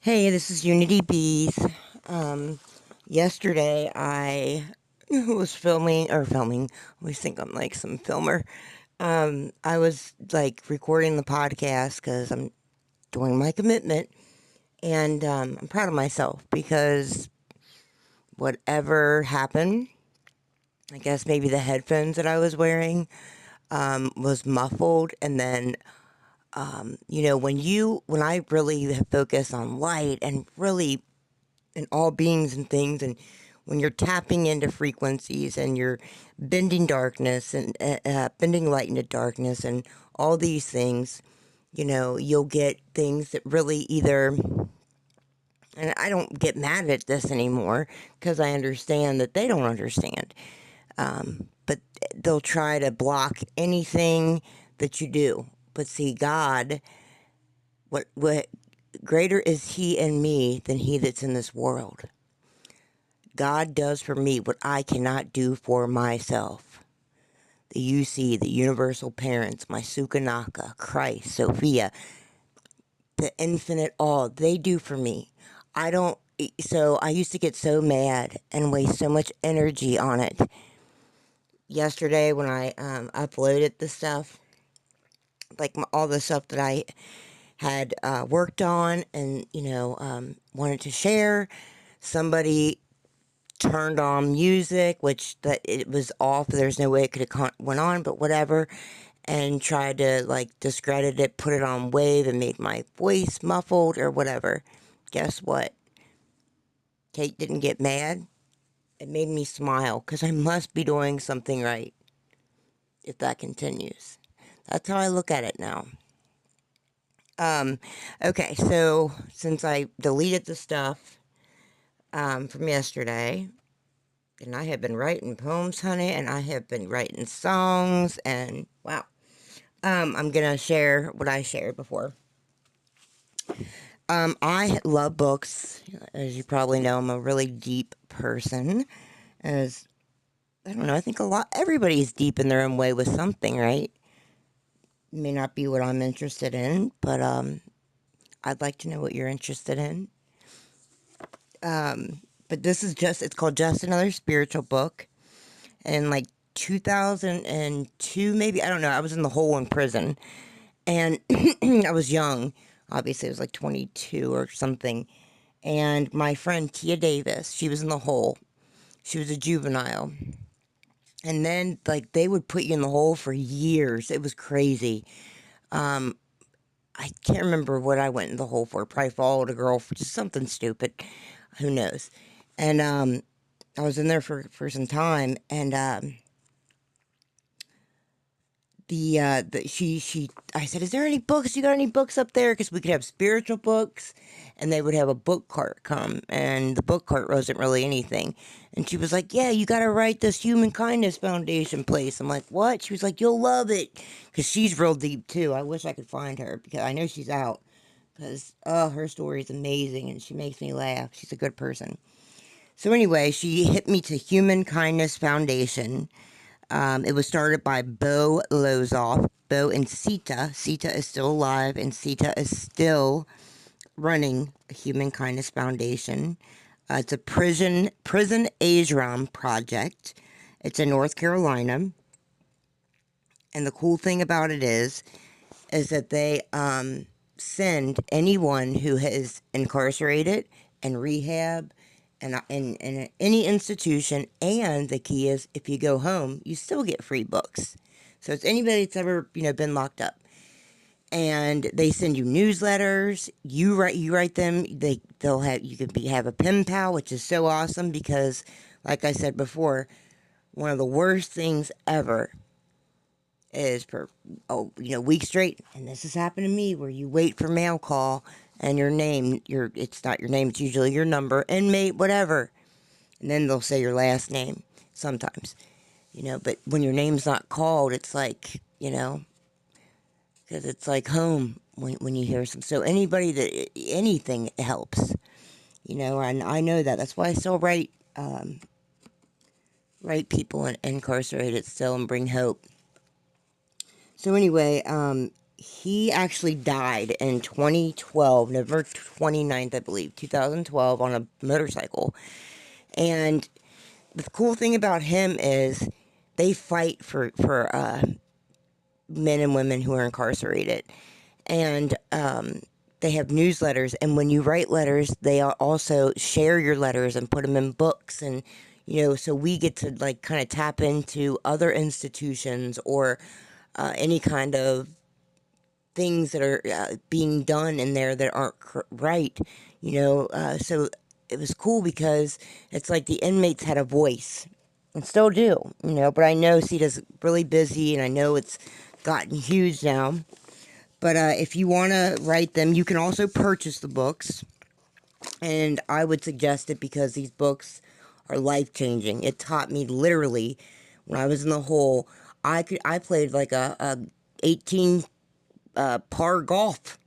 Hey, this is Unity Beez. Um, Yesterday I was filming. I always think I'm like some filmer. I was like recording the podcast because I'm doing my commitment, and I'm proud of myself because whatever happened, I guess maybe the headphones that I was wearing was muffled, and then when I really focus on light and really in all beings and things, and when you're tapping into frequencies and you're bending darkness and bending light into darkness and all these things, you'll get things that really either, and I don't get mad at this anymore because I understand that they don't understand, but they'll try to block anything that you do. But see, God, what greater is He in me than he that's in this world. God does for me what I cannot do for myself. The UC, the Universal Parents, my Sukanaka, Christ, Sophia, the infinite all, they do for me. I don't, so I used to get so mad and waste so much energy on it. Yesterday when I uploaded the stuff, like all the stuff that I had worked on and, wanted to share, somebody turned on music, which that it was off. There's no way it could have went on, but whatever. And tried to like discredit it, put it on wave, and made my voice muffled or whatever. Guess what? Kate didn't get mad. It made me smile because I must be doing something right if that continues. That's how I look at it now. Um, okay, so since I deleted the stuff from yesterday, and I have been writing poems, honey, and I have been writing songs, and wow. I'm gonna share what I shared before. I love books. As you probably know, I'm a really deep person. As I don't know, I think everybody's deep in their own way with something, right? May not be what I'm interested in, but I'd like to know what you're interested in. But this is it's called Just Another Spiritual Book. In like 2002, maybe, I don't know. I was in the hole in prison, and I was young. Obviously, I was like 22 or something. And my friend Tia Davis, she was in the hole. She was a juvenile. And then, like, they would put you in the hole for years. It was crazy. Um, I can't remember what I went in the hole for. Probably followed a girl for just something stupid. Who knows? And I was in there for some time, and I said, is there any books? You got any books up there? Because we could have spiritual books. And they would have a book cart come, and the book cart wasn't really anything. And she was like, yeah, you got to write this Human Kindness Foundation place. I'm like, what? She was like, you'll love it. Because she's real deep too. I wish I could find her because I know she's out. Because, oh, her story is amazing and she makes me laugh. She's a good person. So anyway, she hit me to Human Kindness Foundation. It was started by Bo Lozoff. Bo and Sita. Sita is still alive, and Sita is still running a Human Kindness Foundation. It's a prison ashram project. It's in North Carolina, and the cool thing about it is that they send anyone who is incarcerated and rehab and in any institution. And the key is, if you go home, you still get free books. So it's anybody that's ever been locked up. And they send you newsletters. You write them. They'll have you could have a pen pal, which is so awesome because, like I said before, one of the worst things ever is for weeks straight, and this has happened to me, where you wait for mail call and it's not your name, it's usually your number, inmate, whatever, and then they'll say your last name sometimes, but when your name's not called, it's like, because it's like home when you hear some. So anything helps, and I know that's why I still write people incarcerated still and bring hope. So anyway, he actually died in 2012, November 29th, I believe, 2012, on a motorcycle. And the cool thing about him is they fight for men and women who are incarcerated. And they have newsletters. And when you write letters, they also share your letters and put them in books. And, so we get to like kind of tap into other institutions or any kind of things that are being done in there that aren't right, so it was cool because it's like the inmates had a voice and still do, but I know CETA's really busy and I know it's gotten huge now. But if you want to write them, you can also purchase the books, and I would suggest it because these books are life changing. It taught me literally when I was in the hole. I played like a 18 par golf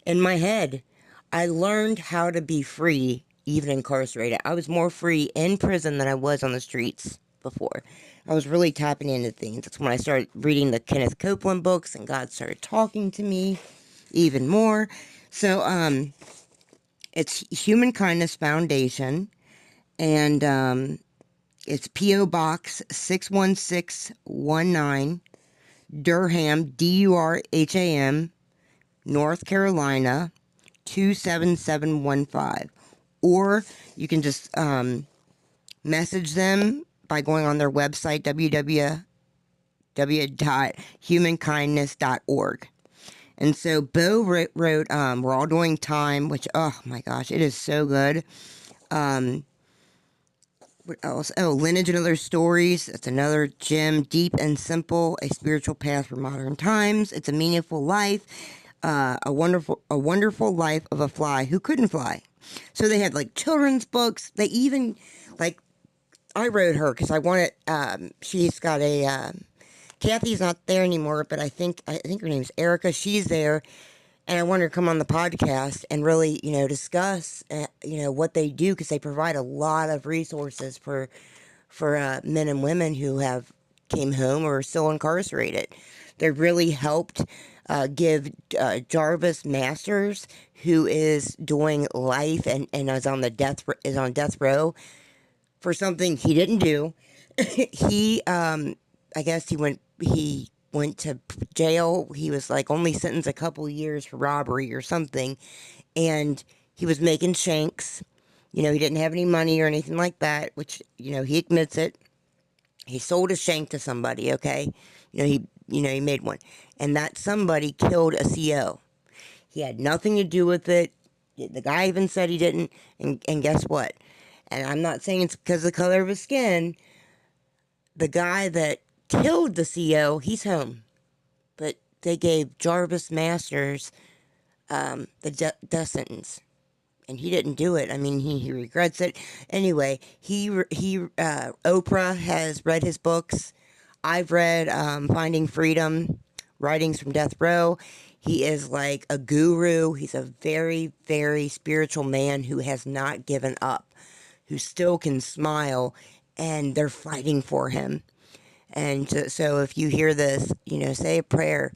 in my head. I learned how to be free, even incarcerated. I was more free in prison than I was on the streets before. I was really tapping into things. That's when I started reading the Kenneth Copeland books, and God started talking to me even more. So, it's Human Kindness Foundation, and it's P.O. Box 61619, Durham, Durham, North Carolina 27715. Or you can just message them by going on their website, www.humankindness.org. And so Bo wrote We're All Doing Time, which, oh my gosh, it is so good. What else? Oh, Lineage and Other Stories. That's another gem. Deep and Simple, A Spiritual Path for Modern Times. It's a Meaningful Life. A wonderful life of a fly who couldn't fly. So they had like children's books. They even like I wrote her because I wanted. She's got a. Kathy's not there anymore, but I think her name's Erica. She's there, and I want her to come on the podcast and really discuss what they do, because they provide a lot of resources for men and women who have came home or are still incarcerated. They really helped give Jarvis Masters, who is doing life and is on death row for something he didn't do. He I guess he went to jail. He was like only sentenced a couple years for robbery or something, and he was making shanks. He didn't have any money or anything like that, which he admits it. He sold a shank to somebody, okay? He made one. And that somebody killed a CO. He had nothing to do with it. The guy even said he didn't. And guess what? And I'm not saying it's because of the color of his skin. The guy that killed the CO, he's home. But they gave Jarvis Masters the death sentence. And he didn't do it. I mean, he regrets it. Anyway, Oprah has read his books. I've read Finding Freedom, Writings from Death Row. He is like a guru. He's a very, very spiritual man who has not given up, who still can smile, and they're fighting for him. And so if you hear this, say a prayer,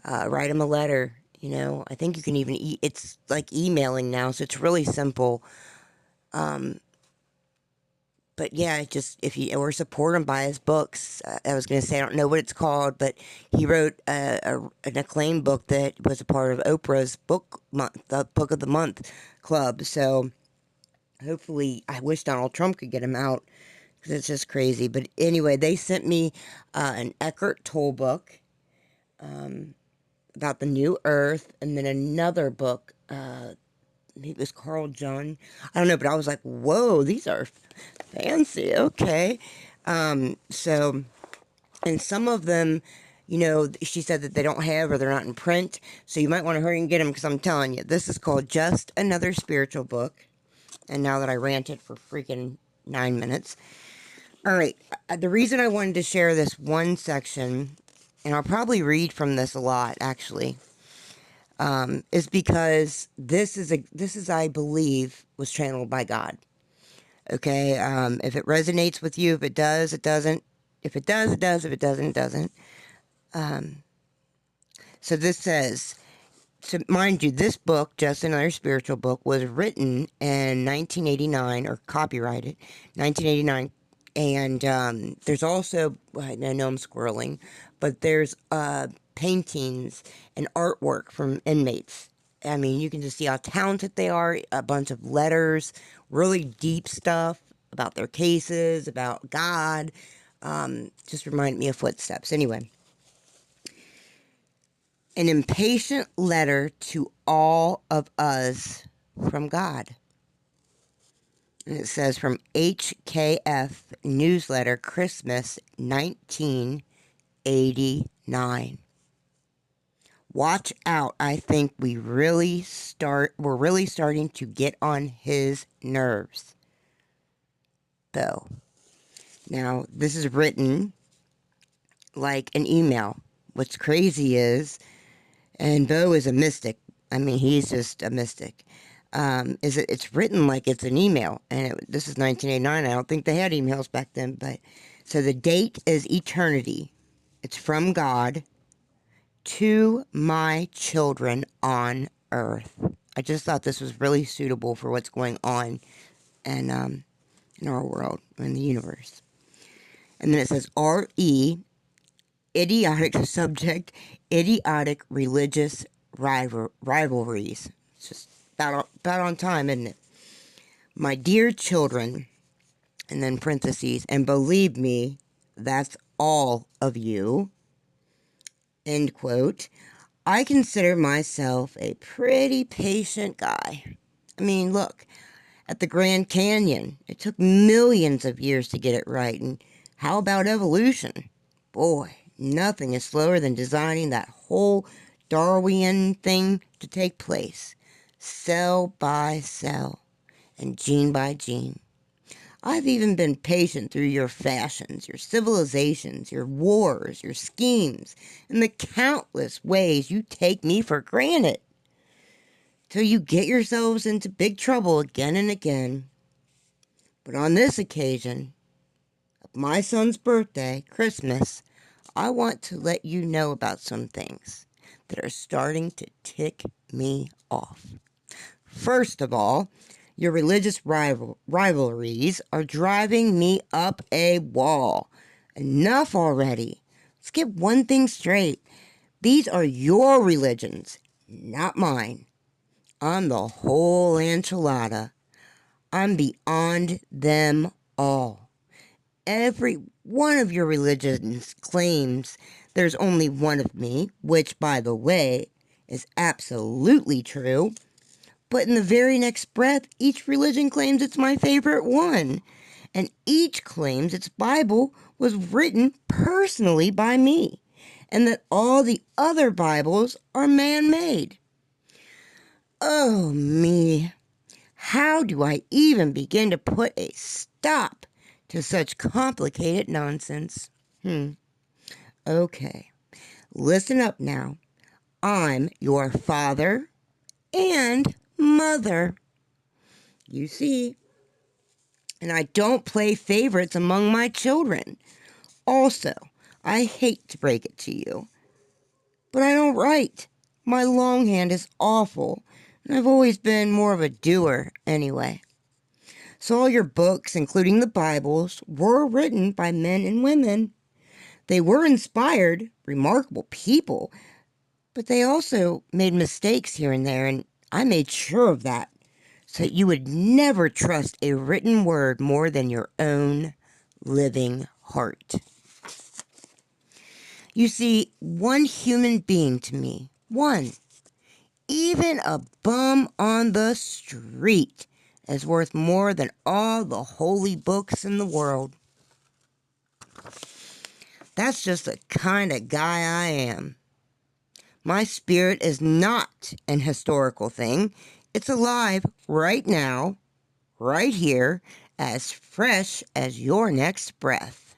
write him a letter. I think you can even it's like emailing now, so it's really simple. But yeah, just if you or support him, buy his books. I was going to say I don't know what it's called, but he wrote an acclaimed book that was a part of Oprah's book month, the Book of the Month club. So hopefully, I wish Donald Trump could get him out, because it's just crazy. But anyway, they sent me an Eckhart Tolle book about the New Earth, and then another book. It was Carl Jung. I don't know, but I was like, whoa, these are fancy. Okay. So, and some of them, she said that they don't have or they're not in print. So you might want to hurry and get them, because I'm telling you, this is called Just Another Spiritual Book. And now that I ranted for freaking 9 minutes. All right. The reason I wanted to share this one section, and I'll probably read from this a lot, actually, is because this is, I believe, was channeled by God. Okay, if it resonates with you, if it does, it doesn't. If it does, it does. If it doesn't, it doesn't. So this says, so mind you, this book, Just Another Spiritual Book, was written in 1989, or copyrighted 1989. And there's also, I know I'm squirreling, but there's paintings and artwork from inmates. I mean, you can just see how talented they are. A bunch of letters, really deep stuff about their cases, about God. Just reminded me of footsteps. Anyway, an impatient letter to all of us from God. And it says from HKF Newsletter, Christmas 1989. Watch out. I think we're really starting to get on his nerves. Though. Now, this is written like an email. What's crazy is, and Bo is a mystic. I mean, he's just a mystic. It's written like it's an email, and this is 1989. I don't think they had emails back then, but so the date is eternity. It's from God to my children on earth. I just thought this was really suitable for what's going on and in our world, in the universe. And then it says R.E., idiotic subject, idiotic religious rivalries. It's just about on time, isn't it? My dear children, and then parentheses, and believe me, that's all of you, end quote. I consider myself a pretty patient guy. I mean, look, at the Grand Canyon, it took millions of years to get it right, and how about evolution? Boy, nothing is slower than designing that whole Darwinian thing to take place, cell by cell and gene by gene. I've even been patient through your fashions, your civilizations, your wars, your schemes, and the countless ways you take me for granted, till you get yourselves into big trouble again and again. But on this occasion, of my son's birthday, Christmas, I want to let you know about some things that are starting to tick me off. First of all, your religious rivalries are driving me up a wall. Enough already. Let's get one thing straight. These are your religions, not mine. I'm the whole enchilada. I'm beyond them all. Every one of your religions claims there's only one of me, which, by the way, is absolutely true. But in the very next breath, each religion claims it's my favorite one. And each claims its Bible was written personally by me, and that all the other Bibles are man-made. Oh, me. How do I even begin to put a stop to such complicated nonsense? Okay. Listen up now. I'm your father and mother. You see. And I don't play favorites among my children. Also, I hate to break it to you, but I don't write. My longhand is awful, and I've always been more of a doer anyway. So all your books, including the Bibles, were written by men and women. They were inspired, remarkable people, but they also made mistakes here and there, and I made sure of that, so that you would never trust a written word more than your own living heart. You see, one human being to me, one, even a bum on the street, is worth more than all the holy books in the world. That's just the kind of guy I am. My spirit is not an historical thing. It's alive right now, right here, as fresh as your next breath.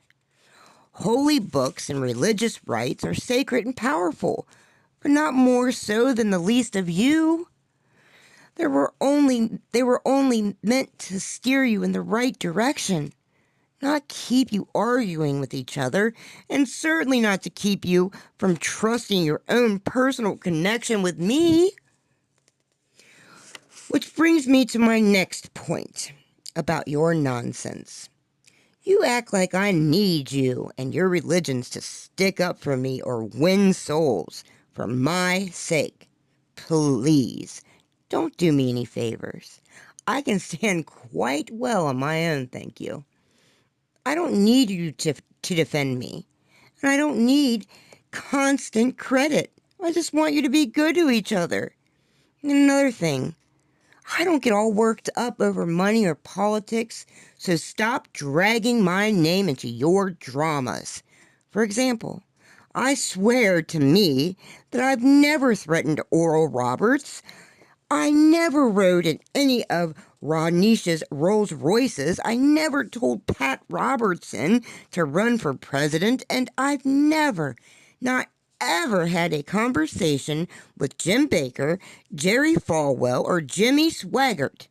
Holy books and religious rites are sacred and powerful, but not more so than the least of you. They were only meant to steer you in the right direction, not keep you arguing with each other, and certainly not to keep you from trusting your own personal connection with me. Which brings me to my next point about your nonsense. You act like I need you and your religions to stick up for me or win souls for my sake. Please, don't do me any favors. I can stand quite well on my own, thank you. I don't need you to defend me, and I don't need constant credit. I just want you to be good to each other. And another thing, I don't get all worked up over money or politics, so stop dragging my name into your dramas. For example, I swear to me that I've never threatened Oral Roberts. I never rode in any of Rodnish's Rolls Royces. I never told Pat Robertson to run for president, and I've never, not ever had a conversation with Jim Baker, Jerry Falwell, or Jimmy Swaggart.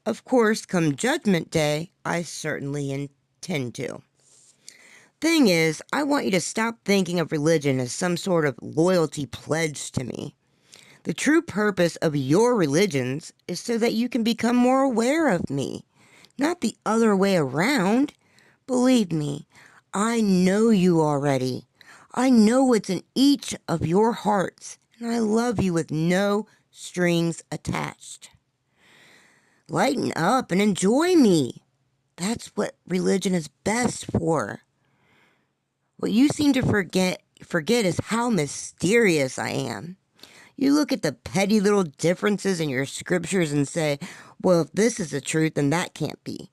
Of course, come Judgment Day, I certainly intend to. Thing is, I want you to stop thinking of religion as some sort of loyalty pledge to me. The true purpose of your religions is so that you can become more aware of me, not the other way around. Believe me, I know you already. I know what's in each of your hearts, and I love you with no strings attached. Lighten up and enjoy me. That's what religion is best for. What you seem to forget is how mysterious I am. You look at the petty little differences in your scriptures and say, well, if this is the truth, then that can't be.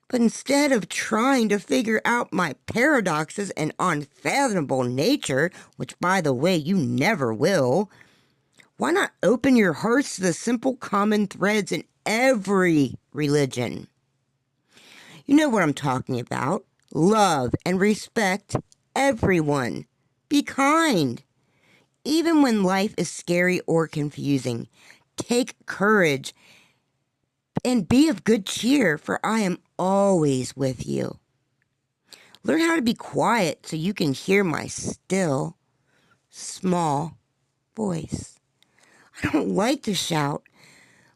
But instead of trying to figure out my paradoxes and unfathomable nature, which, by the way, you never will, why not open your hearts to the simple common threads in every religion? You know what I'm talking about. Love and respect everyone. Be kind. Even when life is scary or confusing, take courage and be of good cheer, for I am always with you. Learn how to be quiet so you can hear my still, small voice. I don't like to shout.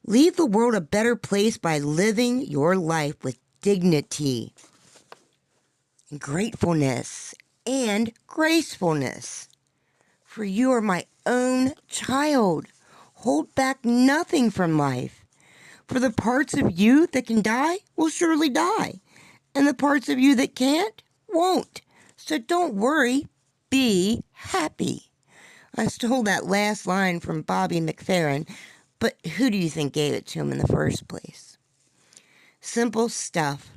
Leave the world a better place by living your life with dignity, gratefulness, and gracefulness. For you are my own child. Hold back nothing from life. For the parts of you that can die will surely die, and the parts of you that can't won't. So don't worry. Be happy. I stole that last line from Bobby McFerrin, but who do you think gave it to him in the first place? Simple stuff.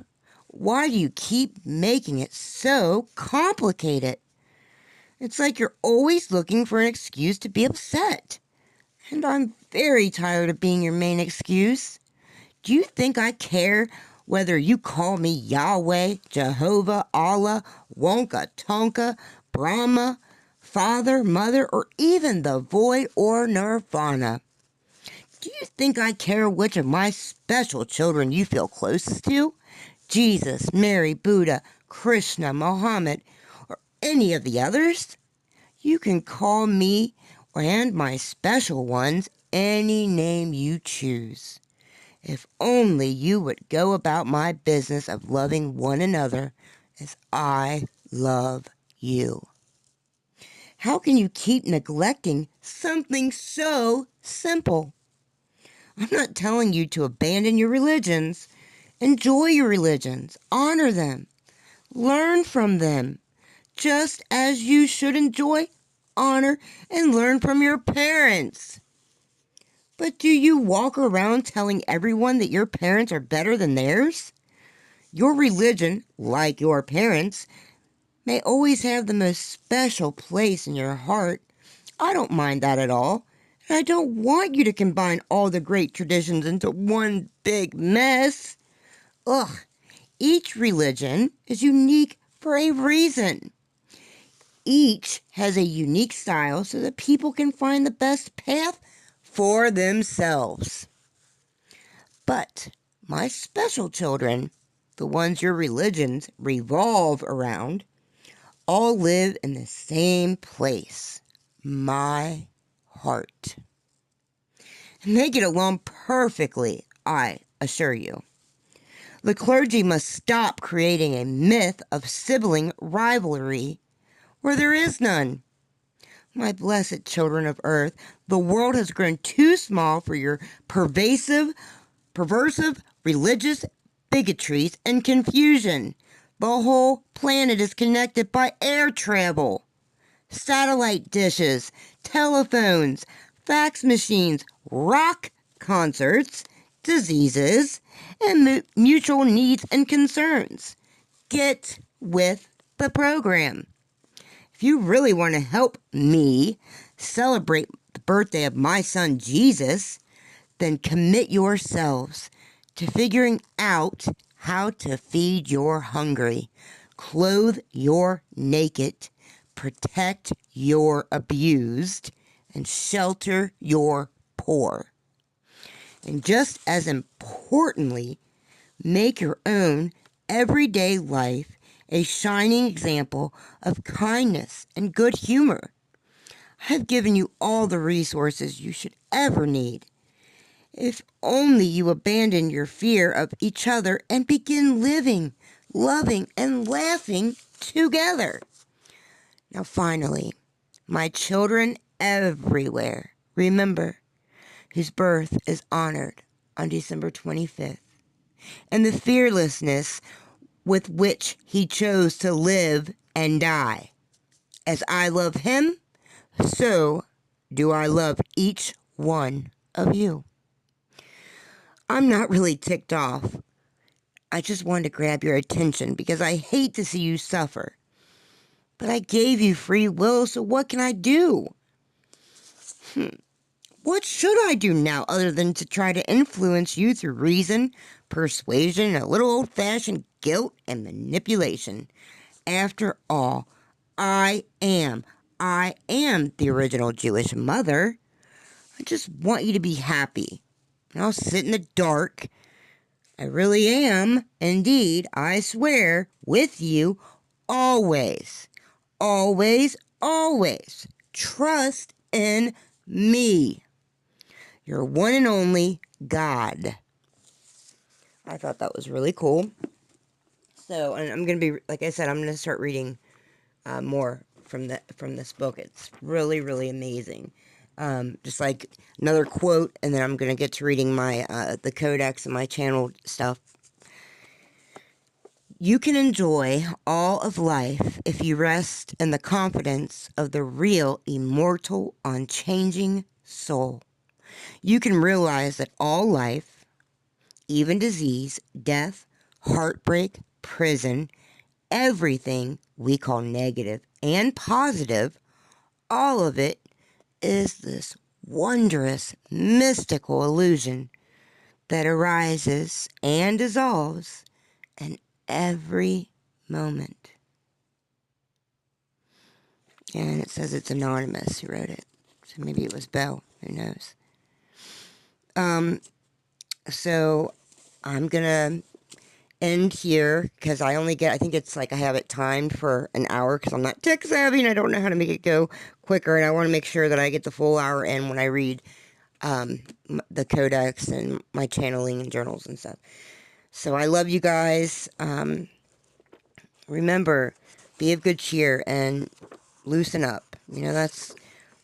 Why do you keep making it so complicated? It's like you're always looking for an excuse to be upset. And I'm very tired of being your main excuse. Do you think I care whether you call me Yahweh, Jehovah, Allah, Wonka, Tonka, Brahma, Father, Mother, or even the Void or Nirvana? Do you think I care which of my special children you feel closest to? Jesus, Mary, Buddha, Krishna, Mohammed, or any of the others? You can call me and my special ones any name you choose. If only you would go about my business of loving one another as I love you. How can you keep neglecting something so simple? I'm not telling you to abandon your religions. Enjoy your religions. Honor them. Learn from them. Just as you should enjoy, honor, and learn from your parents. But do you walk around telling everyone that your parents are better than theirs? Your religion, like your parents, may always have the most special place in your heart. I don't mind that at all. And I don't want you to combine all the great traditions into one big mess. Ugh, each religion is unique for a reason. Each has a unique style so that people can find the best path for themselves. But my special children, the ones your religions revolve around, all live in the same place, my heart. And they get along perfectly, I assure you. The clergy must stop creating a myth of sibling rivalry where there is none. My blessed children of earth, the world has grown too small for your perversive religious bigotries and confusion. The whole planet is connected by air travel, satellite dishes, telephones, fax machines, rock concerts, diseases, and mutual needs and concerns. Get with the program. If you really want to help me celebrate the birthday of my son Jesus, then commit yourselves to figuring out how to feed your hungry, clothe your naked, protect your abused, and shelter your poor. And just as importantly, make your own everyday life a shining example of kindness and good humor. I have given you all the resources you should ever need. If only you abandon your fear of each other and begin living, loving, and laughing together. Now finally, my children everywhere, remember whose birth is honored on December 25th, and the fearlessness with which he chose to live and die. As I love him, so do I love each one of you. I'm not really ticked off. I just wanted to grab your attention because I hate to see you suffer. But I gave you free will, so what can I do? What should I do now other than to try to influence you through reason, persuasion, and a little old-fashioned guilt and manipulation? After all, I am the original Jewish mother. I just want you to be happy. And I'll sit in the dark. I really am, indeed, I swear, with you always. Always, always. Trust in me. Your one and only God. I thought that was really cool. So, and I'm going to be, like I said, I'm going to start reading more from this book. It's really, really amazing. Just like another quote, and then I'm going to get to reading my the codex and my channel stuff. You can enjoy all of life if you rest in the confidence of the real, immortal, unchanging soul. You can realize that all life, even disease, death, heartbreak, prison, everything we call negative and positive, all of it is this wondrous, mystical illusion that arises and dissolves in every moment. And it says it's anonymous who wrote it. So maybe it was Belle. Who knows? So I'm going to end here because I think it's like I have it timed for an hour because I'm not tech savvy and I don't know how to make it go quicker, and I want to make sure that I get the full hour in when I read the codex and my channeling and journals and stuff. So I love you guys. Remember, be of good cheer and loosen up.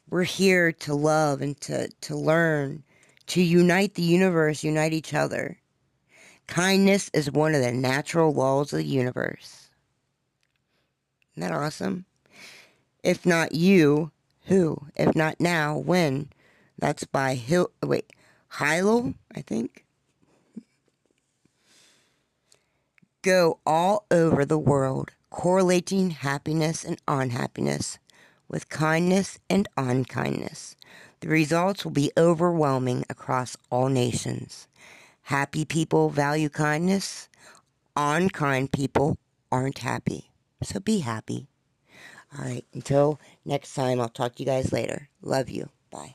We're here to love and to learn, to unite the universe, unite each other. Kindness is one of the natural laws of the universe. Isn't that awesome? If not you, who? If not now, when? That's by Hilo, I think. Go all over the world, correlating happiness and unhappiness with kindness and unkindness. The results will be overwhelming across all nations. Happy people value kindness. Unkind people aren't happy. So be happy. All right, until next time, I'll talk to you guys later. Love you. Bye.